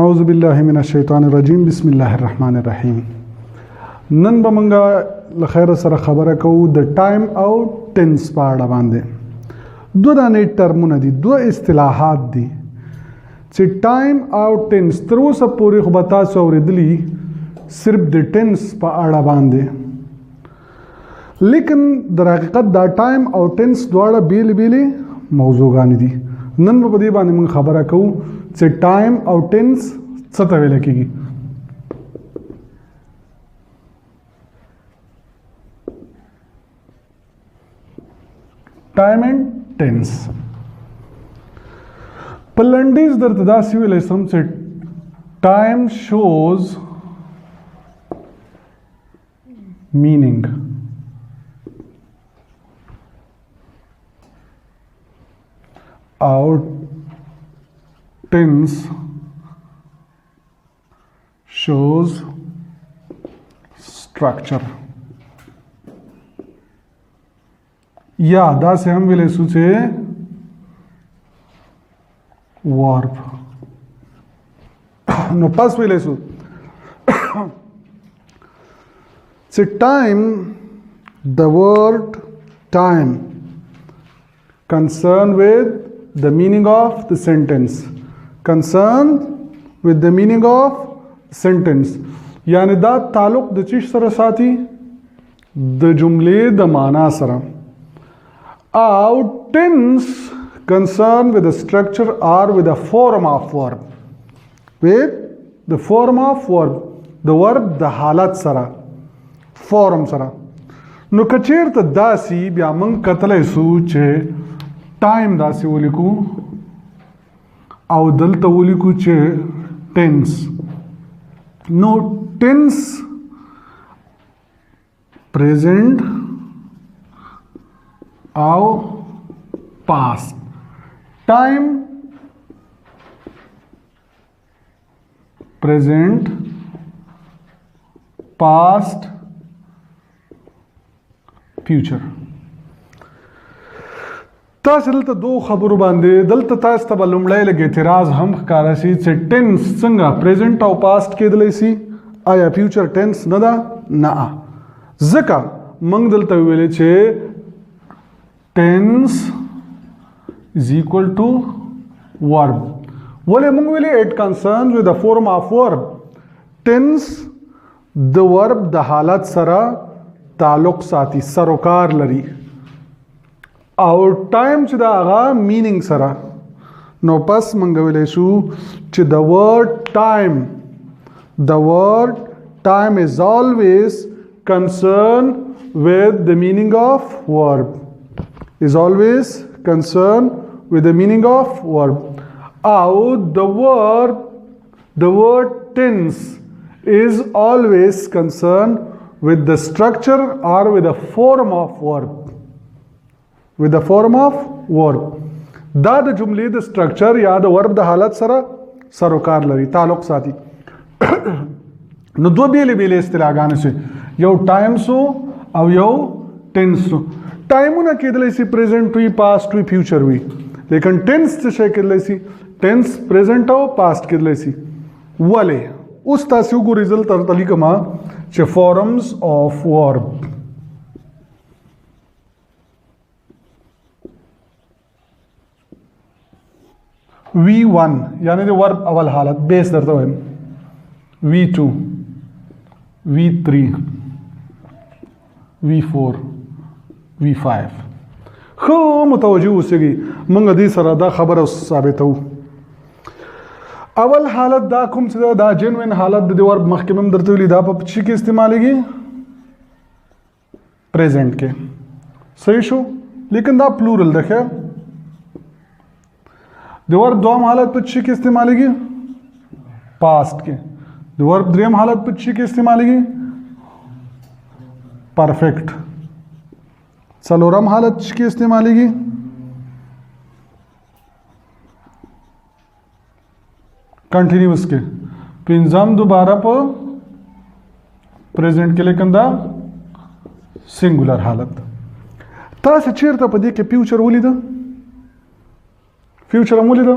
अऊज़ु बिल्लाहि मिनश्शैतानिर्रजीम बिस्मिल्लाहिर्रहमानिर्रहीम। नन बमंगा लखैर सर खबर को द टाइम और टेंस पाड़ा बांधे दो दाने टर्मुन दी दो इस्तिलाहात दी चे टाइम और टेंस तरह सब पूरी खबता सौरदली सिर्फ द टेंस पाड़ा बांधे लेकिन दर हकीकत द टाइम और टेंस द्वारा बेल बेले मौजूगानी दी नन बदी बाने मंग खबर को चे टाइम और टेंस सतवे लिखेगी। टाइम एंड टेंस पलंडीज दर्तदा सिविल इसम से टाइम शोज मीनिंग और टेंस shows structure या दा से हम विले सुचे वर्ब नो पास विले सु से time the word time concerned with the meaning of the sentence concerned with the meaning of sentence यानी दा ताल्लुक द चीज सर साथी द जुमले द माना सर आउ tense concerned with the structure or with the form of verb with the form of verb the verb the हालत सरा form सरा नु कचेर त दासी बिया मंग कतले सूचे टाइम दासी वलिकू आउ दलता वलिकू चे टेंस नो टेंस प्रेजेंट आउ past time present past future तास दलता दो खबर बांधे दलता तास तब लुमड़े लगे एतराज हम कारसी से टेंस संगा प्रेजेंट और पास्ट के दलेसी आया फ्यूचर टेंस नदा ना जका मंग दलता वेले छे tense is equal to verb वले मंग वेले it concerns with the form of verb tense the verb the हालत सरा ताल्लुक साथी सरोकार लरी और टाइम च दागा मीनिंग सरा नो पस मंगवेलेशु च the word time is always concern with the meaning of verb is always concern with the meaning of verb और the word tense is always concern with the structure or with the form of verb with the form of verb da the jumle the structure ya the verb the halat sara sarokar lari ताल्लुक साथी no दो बेले बेले इस्तिलाह गाने से यो time so और यो tense so time ना केदले सी प्रेजेंट हुई पास्ट हुई फ्यूचर हुई लेकिन टेंस से केदले सी टेंस प्रेजेंट हो पास्ट केदले सी वाले उस तासु को रिजल्ट तरतली कमा चे फॉर्म्स ऑफ वर्ब V1 यानी जो वर्ब अवल हालत बेस दरता है V2 V3 V4 V5 खो मुतवज्जो उसकी मंगदी सरादा खबर साबित हो अवल हालत दा कुम से दा जेन्युइन हालत द वर्ब महकमम दरतुली दा पक्षी के इस्तेमाल की प्रेजेंट के सही शो लेकिन दा प्लूरल देखे द वर्ब दोम हालत पक्षी के इस्तेमाल की पास्ट के द वर्ब द्रियम हालत पक्षी के इस्तेमाल की परफेक्ट सलोरम हालत के इस्तेमाल की कंटिन्यूस के पिंजाम दोबारा पर प्रेजेंट के लिए कंदा सिंगुलर हालत तास चेरता पदी के फ्यूचर वलिदा फ्यूचर अमूलिदा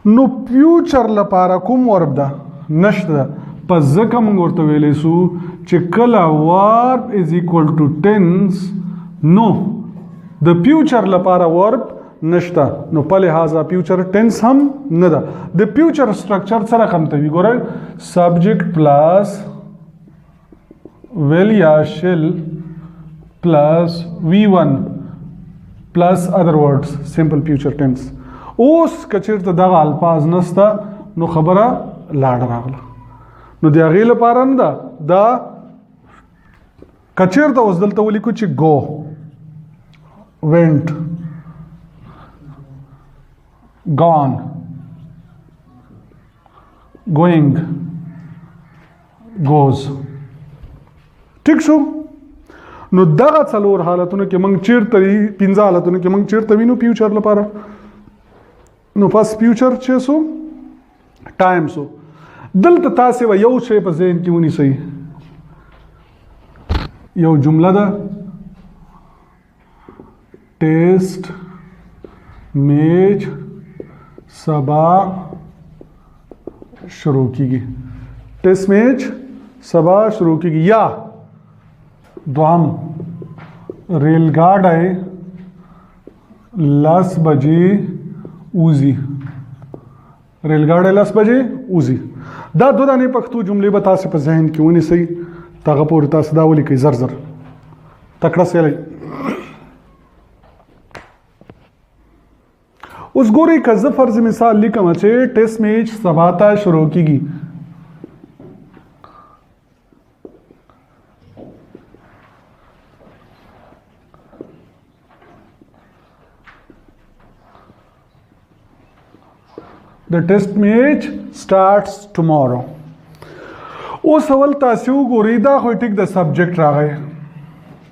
نو فیوچر لپاره کوم ورب ده نشته ده. پس ځکه موږ ورته ویلی سو چې کله ورب از ایکول ټو ټینس نو د فیوچر لپاره ورب نشته، نو په لحاظه فیوچر ټینس هم نه ده. د فیوچر سټرکچر سره رقم ته وي ګورئ سبجیکټ پلس will یا shall پلس V1 پلس other words simple future tense. اوس که چېرته دغه الفاظ نسته نو خبره لاړه راغله، نو د هغې لپاره نه ده. دا که چېرته اوس دلته ولیکو چې go went gone going goes ټیک شو. نو دغه څلور حالتونه کې موږ چېرته پنځه حالتونه کې موږ چېرته وینو فیوچر لپاره. نو پس فیوچر چې سو ټایم سو. دلته تاسې به یو شی په ذهن کې ونیسئ، یو جمله ده ټیسټ میچ سبا شروع کیږي. ټیسټ میچ سبا شروع کیږي. یا دوام ریل ګاډی لس بجې وځي. ریل ګاډی لس بجې وځي. دا دو دانې پښتو جملې به تاسې په ذهن کې ونیسئ، دغه پورې تاسې دا ولیکئ زر زر تکړه سیلی. اوس ګورئ که زه فرض مثال لیکم چې ټیسټ میچ سبا ته شروع کیږي، The test match starts tomorrow. اوس اول تاسې وګورئ دا خو ټیک د سبجیکټ راغی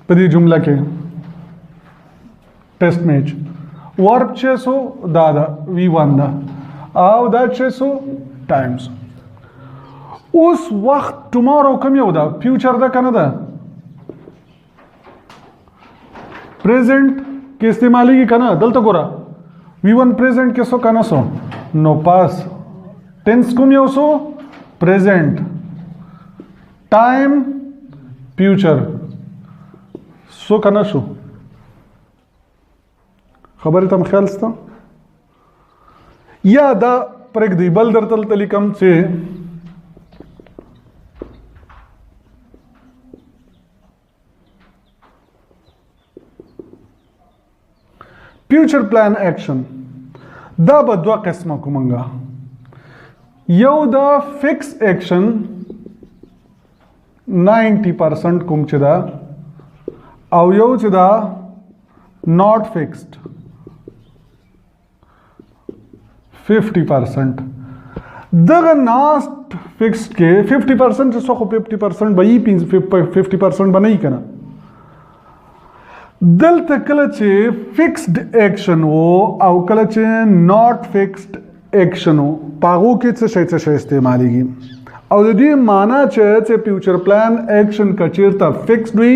په دې جمله کې ټیسټ میچ. ورب چې سو دا ده V1 ده او دا چې سو ټایمز. اوس وخت ټمارو کوم یو ده فیوچر ده که نه ده پریزنټ کې استعمالیږي که نه. دلته ګوره V1 پریزنټ کې سو که نه سو نو پاس ټینس کوم یو سو پریزنټ ټایم فیوچر سو که نه شو. خبرې ته خیال سته. یا دا پرېږدئ بل درته دلته لیکم چې فیوچر پلان ایکشن دا به دوه قسمه کومنګه. یو دا فکس ایکشن 90% کوم چې دا او یو چې دا ناٹ فکسڈ 50%. دغه ناٹ فکسڈ کې 50% څه خو 50% به یې 50% به نه یې که نه. دلته کله چې فکسډ ایکشن وو او کله چې ناٹ فکسډ ایکشن وو په هغو کې څه شی استعمالیږي او د دې معنا چې فیوچر پلان ایکشن که چېرته فکسډ وي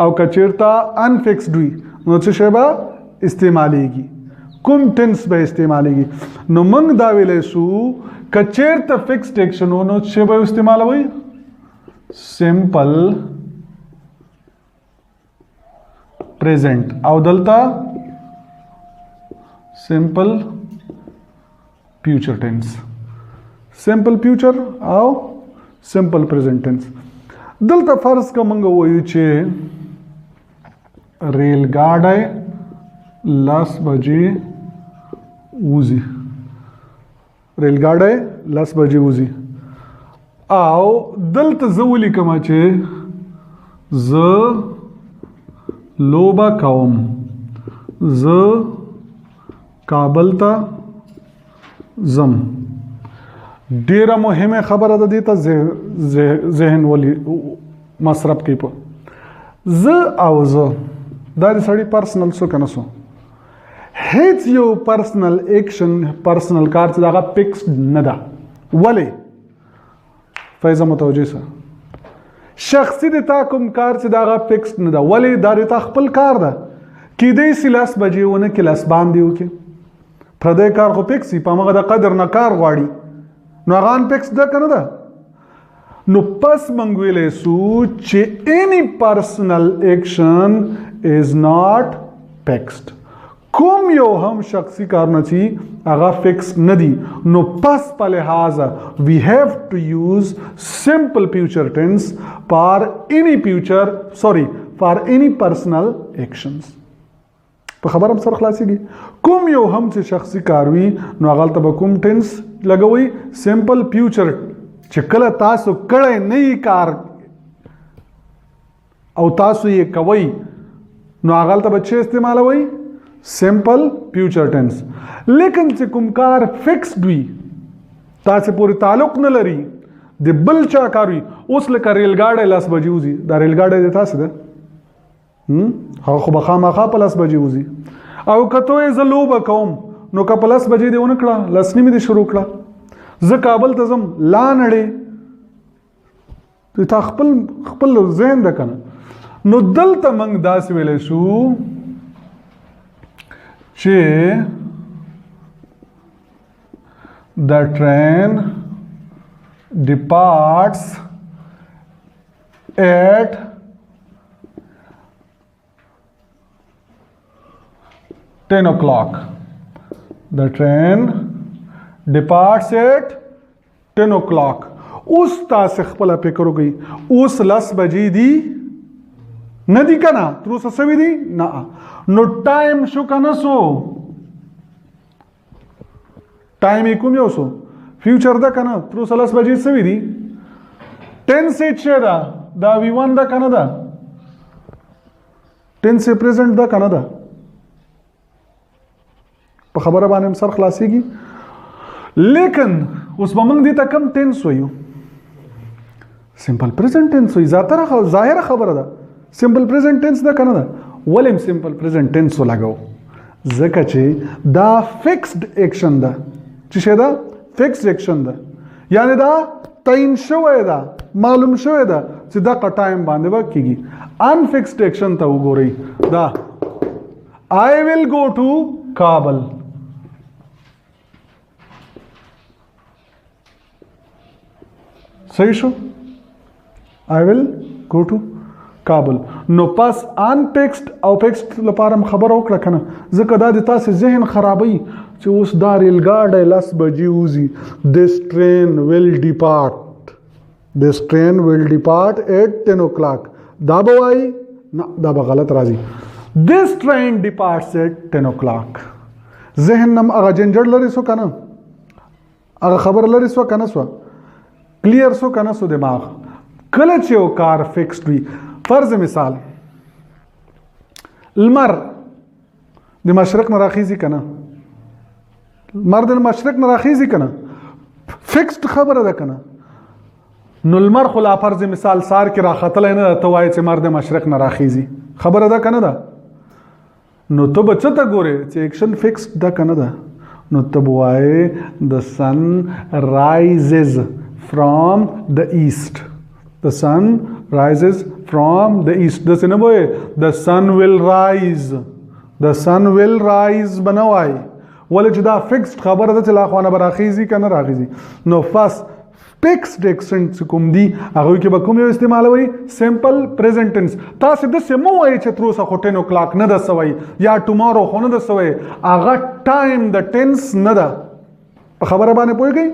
او که چېرته انفکسډ وي نو څه شی به استعمالیږي کوم ټینس به استعمالیږي. نو موږ دا ویلی سو که چېرته فکسډ ایکشن وو نو څه شی به استعمالوئ سمپل present او دلته simple future tense simple future او simple present tense. دلته فرض که موږ وایو چې ریل ګاډی لس بجې وځي. ریل ګاډی لس بجې وځي او دلته زه ولیکم چې زه لوبه کوم. زه کابل ته ځم. ډیره مهمه خبره ده دې ته ذهن ولې مصرف کوي. په زه او زه دا د سړي پرسنل سو که نه سو. هیڅ یو پرسنل ایکشن پرسنل کار چې دغه فکسډ نه ده. ولې فیضه متوجه سه شخصي د تا کوم کار چې دا هغه فکسډ نه ده. ولې دا د تا خپل کار ده. کیدای سي لس بجې ونه کې لس باندې وکړي پردی کار خو فکس په هغه د قدر نه کار غواړي نو هغه ان فکس ده کنه ده نو پس موږ ویلې سو چې any personal action is not fixed کوم یو هم شخصي کارونه چې هغه فکس نه دي نو پس په لحاظ we have to use simple future tense for any personal actions په خبر هم سره خلاصيږي کوم یو هم چې شخصي کار وي نو هغه ته به کوم ټنس لګوي سمپل فیوچر چې کله تاسو کړی نه کار او تاسو یې کوي نو هغه ته به چې استعمالوي سمپل فیوچر ټنس لیکن چې کوم کار فکسډ وي تاسو پورې تعلق نه لري د بل چا کار وي اوس لکه ریل ګاډی لاس بجې وځي دا ریل ګاډی د تاسو ده هغه خو به خامخا په لاس بجې وځي او کته یې زه لوبه کوم نو که په لاس بجې دې ونه کړه لاس نیمې دې شروع کړه زه کابل ته ځم لا نړې تا خپل ذهن ده کنه نو دلته موږ داسې ویلی شو چې the train departs at 10 o'clock. The train departs at 10 o'clock. اوس تاسو خپل فکر وکړئ اوس 10 بجې دي نه دي کنه تر اوسه سوي دي نه نو ټایم شو کنه سو ټایم یې کوم یو سو فیوچر ده کنه تر اوسه 10 بجې سوي دي 10 سے چې ده دا V1 ده کنه ده 10 سے پریزنٹ ده کنه ده په خبره باندې سر خلاصيږي لیکن اوس به موږ دې ته کم ټینس وایو سمپل پریزنٹ ټینس وایي ظاهره خبره ده سمپل پریزنٹ ټینس ده کنه ده ولې سمپل پریزنٹ ټینس ولګو ځکه چې دا فکسډ اکشن ده چې شه ده فکسډ اکشن ده یعنی دا تعین شوی ده معلوم شوی ده چې دا ټایم باندې به کیږي ان فکسډ اکشن ته وګورئ دا I will go to Kabul صحیح شو I will go to کابل نو پس ان فکسډ او فکسډ لپاره خبر وکړه کنه ځکه دا د تاسو ذهن خرابوي چې اوس دا ریل ګاډی 10 بجې وځي this train will depart at 10 o'clock دا به وایي نه دا به غلط راځي this train departs at 10 o'clock ذهن نم هغه جنجر لري سو کنه هغه خبر لري سو کنه سو کلیر سو کنه سو دماغ کله چې یو کار فکسډ وي فرض مثال المر د مشرق نه راخیزي کنه المر د مشرق نه راخیزي کنه فکسډ خبره ده کنه نو المر خو لا فرض مثال سار کې راختل نه ته وایي چې مر د مشرق نه راخیزي خبره ده کنه ده نو ته بچته ګوره چې اکشن فکسډ ده کنه ده نو ته وایي the sun rises from the east the sun rises from the east the sinaboy the sun will rise بنوای ولې چې دا فکسډ خبره ده چې لا خوانه براخیزي کنه راخیزي نو فاست فکسډ اکسنټ کوم دي هغه کې به کوم یو استعمالوي سمپل پریزنټ ټنس تاسو د سمو وایي چې تر اوسه 10 o'clock نه ده سوي یا ټومارو خو نه ده سوي هغه ټایم د ټنس نه ده په خبره باندې پوهیږئ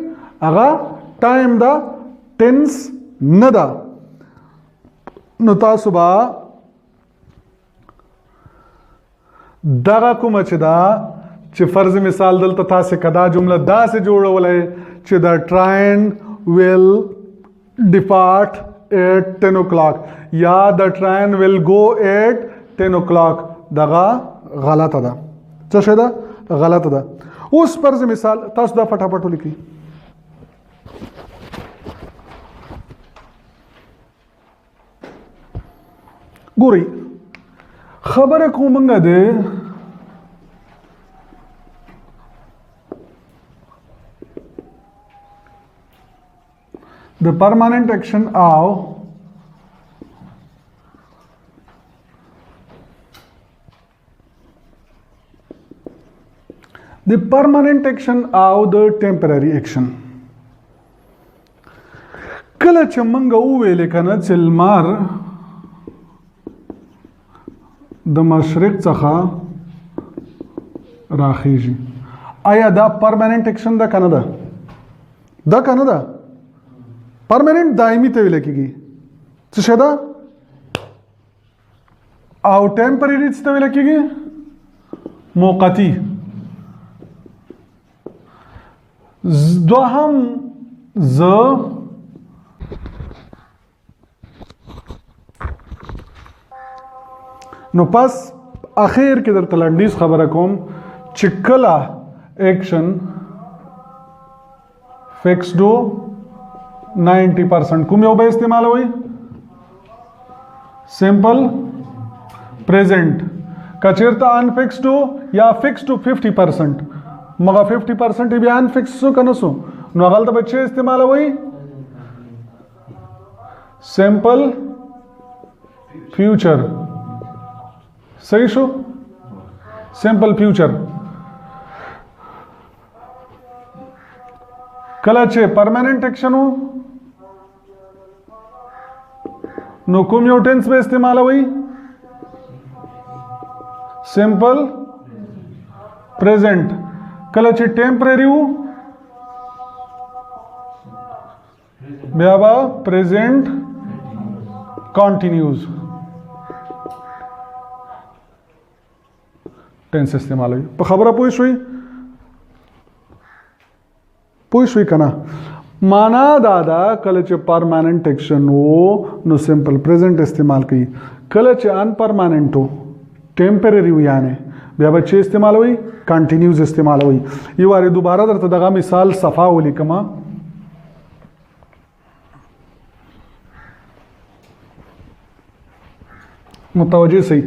هغه ټایم دا ټنس نه ده نو تاسو به دغه کومه چې دا چې فرض مثال دلته تاسو کدا جمله داسې جوړولای چې دا train will depart at 10 o'clock یا the train will go at 10 o'clock دغه غلطه ده څه شه ده غلطه ده اوس فرض مثال تاسو دا فټافټ ولیکئ ګورئ خبره کومه ده the permanent action of the permanent action او the temporary action. کله چې موږ وویل کنه چې لمر د مشرق څخه راخیږي، آیا دا پرماننت اکشن ده کنه ده؟ دا کنه ده پرماننت دایمي ته ویل کېږي. څه شی ده؟ او ټمپرري څه ته ویل کېږي؟ موقتي. دوهم زه نو پس اخر کې درته لنډیز خبره کوم چې کله ایکشن فکسډو 90% کوم یو به استعمالوي؟ سمپل پریزنٹ. کچیرته انفکسډو یا فکسډو 50%، مګه 50% بیا انفکس سو کنه سو نو هغه ته بچي استعمالوي سمپل فیوچر. صحیح شو؟ سمپل فیوچر. کله چې پرماننت ایکشن وو نو کوم یو ټینس به استعمالوي؟ سمپل پریزنٹ. کله چې ټمپرری وو بیا به پریزنٹ کانټینیوز ټینس استعمالوي. په خبره پوه شوي کنه؟ معنا دا ده کله چې پرماننت ایکشن وو نو سمپل پریزنٹ استعمال کوي، کله چې ان پرماننت وو ټمپرری وو یعنی بیا به چې استعمالوي کانټینیوز استعمالوي. یو واره دوباره درته دغه مثال صفا ولیکم. متوجه سي.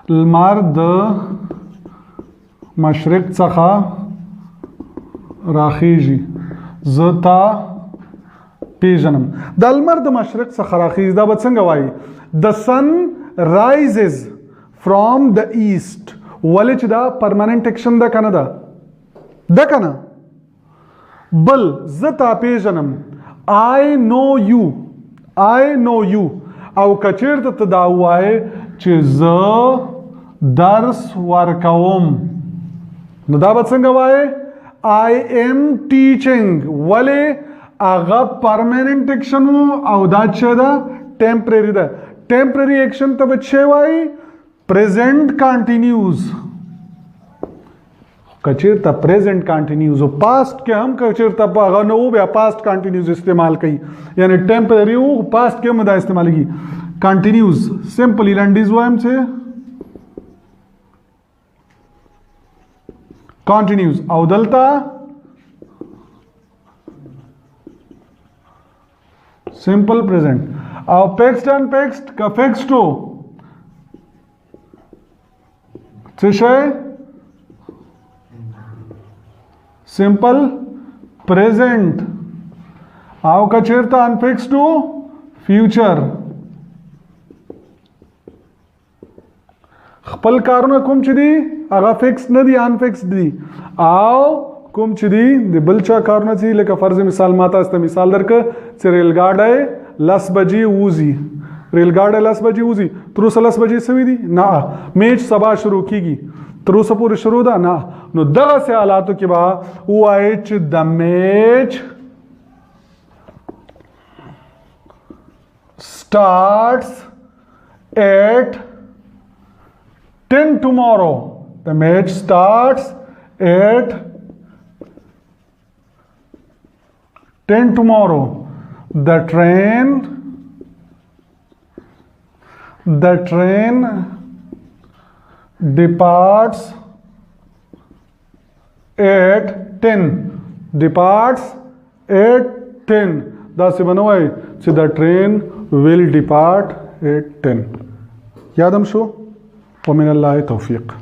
لمر د مشرق څخه راخیږي، زه تا پیژنم. د لمر د مشرق څخه راخیږي دا به څنګه وایي؟ The sun rises from the east. ولې چې دا پرماننت ایکشن ده کنه ده؟ ده کنه؟ بل زه تا پیژنم I know you. او کچیرته ته دا وایې چې زه درس ورکوم نو دا به څنګه وایې؟ I am teaching. ولې هغه پرماننت ایکشن وو او دا چې ده ټمپرری ده. ټمپرری ایکشن ته به څه وایي؟ پریزنٹ کانټینیوز. کچیرته پریزنٹ کانټینیوز او پاسٹ کې هم کچیرته په هغه نه وو بیا پاسٹ کانټینیوز استعمال کوي، یعنی ټمپرری وو پاسٹ کې هم دا استعمالېږي کانټینیوز. سمپل لنډیز وایم چې کانټینیوز او دلته سمپل پریزنٹ. او پیکسډ ان پیکسډ کا فکسډو څه شی؟ سمپل پریزنٹ. او کچیرته انفکسډو فیوچر. خپل کارونه کوم چې دي هغه فکس نه دي، انفکس دي. او کوم چې دي د بل چا کارونه چې لکه فرض مثال ماته است مثال درکه چې ریل ګاډی 10 بجې وځي، ریل ګاډی 10 بجې وځي، تر اوسه 10 بجې سوي دي؟ نه. میچ سبا شروع کیږي، تر اوسه پورې شروع ده؟ نه. نو دغسې حالاتو کې به ووایې چې د میچ starts at 10 tomorrow. The match starts at 10 tomorrow. The train departs at 10. Departs at 10. داسې به نه وایي چې the train will depart at 10. یادم شو؟ ومن الله توفیق.